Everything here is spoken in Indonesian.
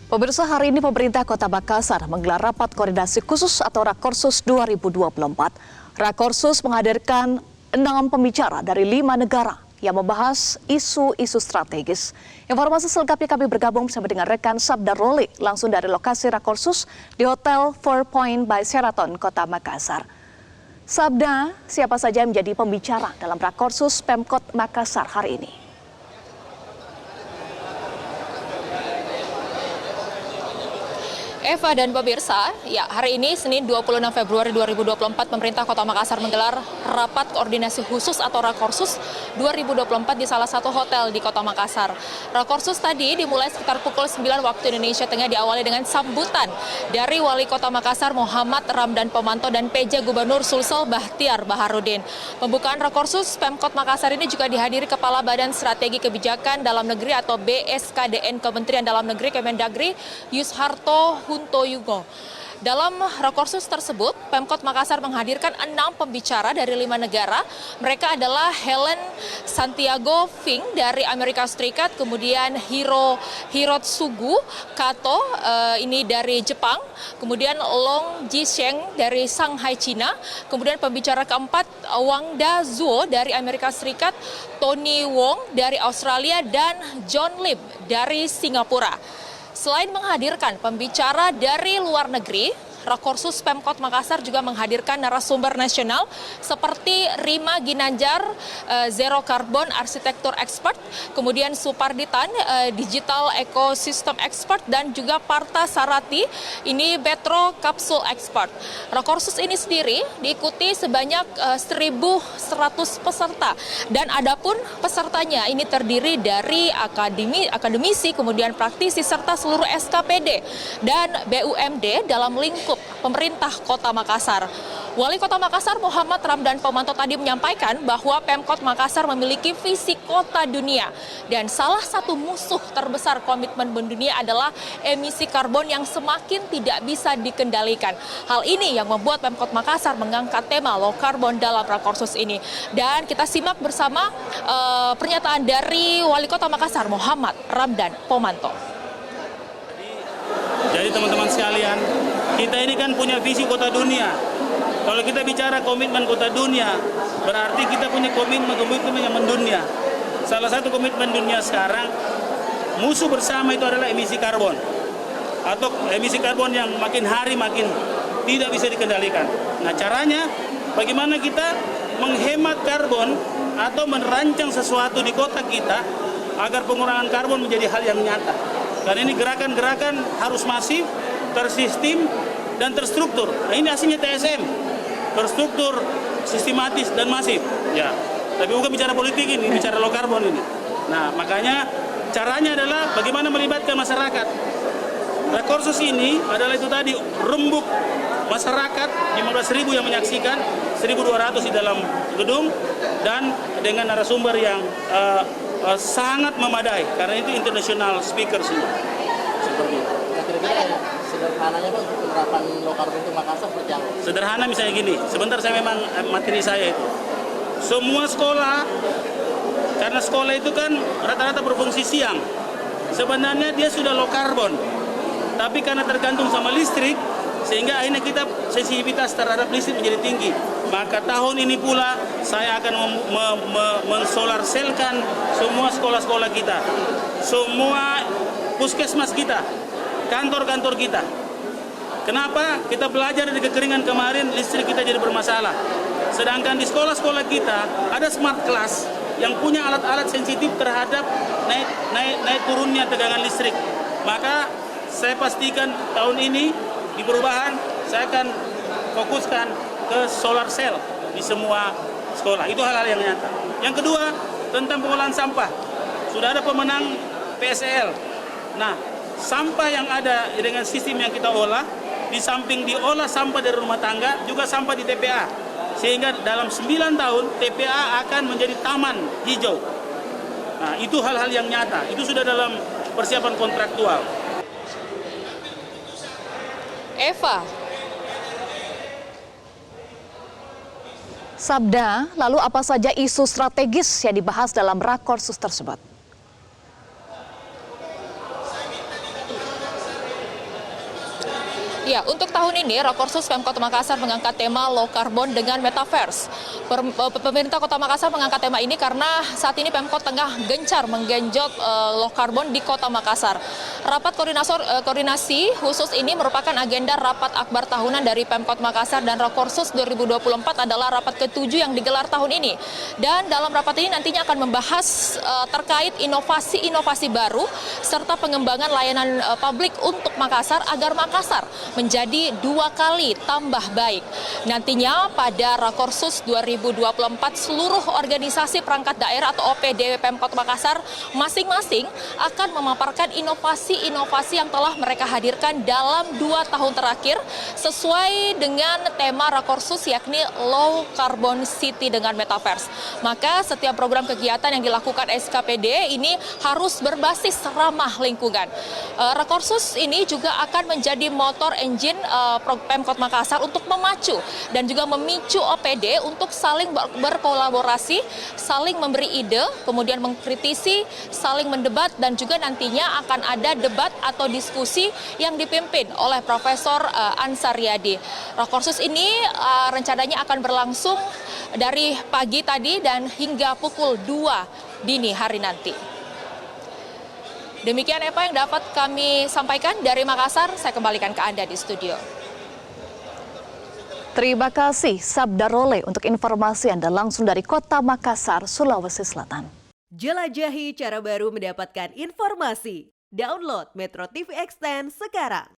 Pemirsa, hari ini pemerintah Kota Makassar menggelar rapat koordinasi khusus atau Rakorsus 2024. Rakorsus menghadirkan 6 pembicara dari 5 negara yang membahas isu-isu strategis. Informasi selengkapnya kami bergabung bersama dengan rekan Sabda Roli langsung dari lokasi Rakorsus di Hotel 4 Point by Sheraton Kota Makassar. Sabda, siapa saja yang menjadi pembicara dalam Rakorsus Pemkot Makassar hari ini? Eva dan pemirsa, ya hari ini Senin 26 Februari 2024 pemerintah Kota Makassar menggelar rapat koordinasi khusus atau Rakorsus 2024 di salah satu hotel di Kota Makassar. Rakorsus tadi dimulai sekitar pukul 9 waktu Indonesia Tengah, diawali dengan sambutan dari Wali Kota Makassar Muhammad Ramdan Pomanto dan PJ Gubernur Sulsel Bahtiar Baharudin. Pembukaan Rakorsus Pemkot Makassar ini juga dihadiri Kepala Badan Strategi Kebijakan Dalam Negeri atau BSKDN Kementerian Dalam Negeri Kemendagri Yusharto Huntoyugo. Dalam Rakorsus tersebut, Pemkot Makassar menghadirkan 6 pembicara dari 5 negara. Mereka adalah Helen Santiago Fing dari Amerika Serikat, kemudian Hirotsugu Kato ini dari Jepang, kemudian Long Jisheng dari Shanghai, China, kemudian pembicara keempat Wangda Zuo dari Amerika Serikat, Tony Wong dari Australia, dan John Lim dari Singapura. Selain menghadirkan pembicara dari luar negeri, Rakorsus Pemkot Makassar juga menghadirkan narasumber nasional seperti Rima Ginanjar, Zero Carbon Arsitektur Expert, kemudian Suparditan, Digital Ecosystem Expert, dan juga Parta Sarati, ini Petro Kapsul Expert. Rakorsus ini sendiri diikuti sebanyak 1.100 peserta, dan adapun pesertanya ini terdiri dari akademisi, kemudian praktisi, serta seluruh SKPD dan BUMD dalam lingkup pemerintah Kota Makassar. Wali Kota Makassar Muhammad Ramdan Pomanto tadi menyampaikan bahwa Pemkot Makassar memiliki visi kota dunia, dan salah satu musuh terbesar komitmen mendunia adalah emisi karbon yang semakin tidak bisa dikendalikan. Hal ini yang membuat Pemkot Makassar mengangkat tema low carbon dalam Rakorsus ini. Dan kita simak bersama pernyataan dari Wali Kota Makassar Muhammad Ramdan Pomanto. Jadi teman-teman sekalian, kita ini kan punya visi kota dunia. Kalau kita bicara komitmen kota dunia, berarti kita punya komitmen yang mendunia. Salah satu komitmen dunia sekarang, musuh bersama itu adalah emisi karbon. Atau emisi karbon yang makin hari makin tidak bisa dikendalikan. Nah, caranya bagaimana kita menghemat karbon atau merancang sesuatu di kota kita agar pengurangan karbon menjadi hal yang nyata. Karena ini gerakan-gerakan harus masif, tersistem, dan terstruktur. Nah, ini hasilnya TSM, terstruktur, sistematis, dan masif. Ya, tapi bukan bicara politik ini, bicara low carbon ini. Nah, makanya caranya adalah bagaimana melibatkan masyarakat. Rakorsus ini adalah itu tadi, rembuk masyarakat, 15.000 yang menyaksikan, 1.200 di dalam gedung, dan dengan narasumber yang sangat memadai, karena itu international speaker semua. Seperti itu. Kira-kira sederhananya Pak untuk penerapan low carbon itu Makassar seperti apa? Sederhana misalnya gini, sebentar saya memang materi saya itu. Semua sekolah, karena sekolah itu kan rata-rata berfungsi siang, sebenarnya dia sudah low carbon. Tapi karena tergantung sama listrik, sehingga akhirnya kita sensitivitas terhadap listrik menjadi tinggi. Maka tahun ini pula saya akan mensolar selkan semua sekolah-sekolah kita, semua puskesmas kita, kantor-kantor kita. Kenapa? Kita belajar dari kekeringan kemarin, listrik kita jadi bermasalah. Sedangkan di sekolah-sekolah kita ada smart class yang punya alat-alat sensitif terhadap naik turunnya tegangan listrik. Maka saya pastikan tahun ini di perubahan saya akan fokuskan ke solar cell di semua sekolah. Itu hal-hal yang nyata. Yang kedua, tentang pengolahan sampah. Sudah ada pemenang PSL. Nah, sampah yang ada dengan sistem yang kita olah, di samping diolah sampah dari rumah tangga, juga sampah di TPA. Sehingga dalam 9 tahun, TPA akan menjadi taman hijau. Nah, itu hal-hal yang nyata. Itu sudah dalam persiapan kontraktual. Eva. Sabda, lalu apa saja isu strategis yang dibahas dalam Rakorsus tersebut? Ya, untuk tahun ini Rakorsus Pemkot Makassar mengangkat tema low carbon dengan metaverse. Pemerintah Kota Makassar mengangkat tema ini karena saat ini Pemkot tengah gencar menggenjot low carbon di Kota Makassar. Rapat koordinasi khusus ini merupakan agenda rapat akbar tahunan dari Pemkot Makassar dan Rakorsus 2024 adalah rapat ke-7 yang digelar tahun ini. Dan dalam rapat ini nantinya akan membahas terkait inovasi-inovasi baru serta pengembangan layanan publik untuk Makassar agar Makassar menjadi 2 kali tambah baik. Nantinya pada Rakorsus 2024 seluruh organisasi perangkat daerah atau OPD Pemkot Makassar masing-masing akan memaparkan inovasi-inovasi yang telah mereka hadirkan dalam 2 tahun terakhir sesuai dengan tema Rakorsus yakni Low Carbon City dengan Metaverse. Maka setiap program kegiatan yang dilakukan SKPD ini harus berbasis ramah lingkungan. Rakorsus ini juga akan menjadi motor engine Pemkot Makassar untuk memacu dan juga memicu OPD untuk saling berkolaborasi, saling memberi ide, kemudian mengkritisi, saling mendebat dan juga nantinya akan ada debat atau diskusi yang dipimpin oleh Profesor Ansar Riyadi. Rakorsus ini rencananya akan berlangsung dari pagi tadi dan hingga pukul 2 dini hari nanti. Demikian Eva yang dapat kami sampaikan dari Makassar. Saya kembalikan ke Anda di studio. Terima kasih Sabda Role untuk informasi Anda langsung dari Kota Makassar, Sulawesi Selatan. Jelajahi cara baru mendapatkan informasi. Download Metro TV Extend sekarang.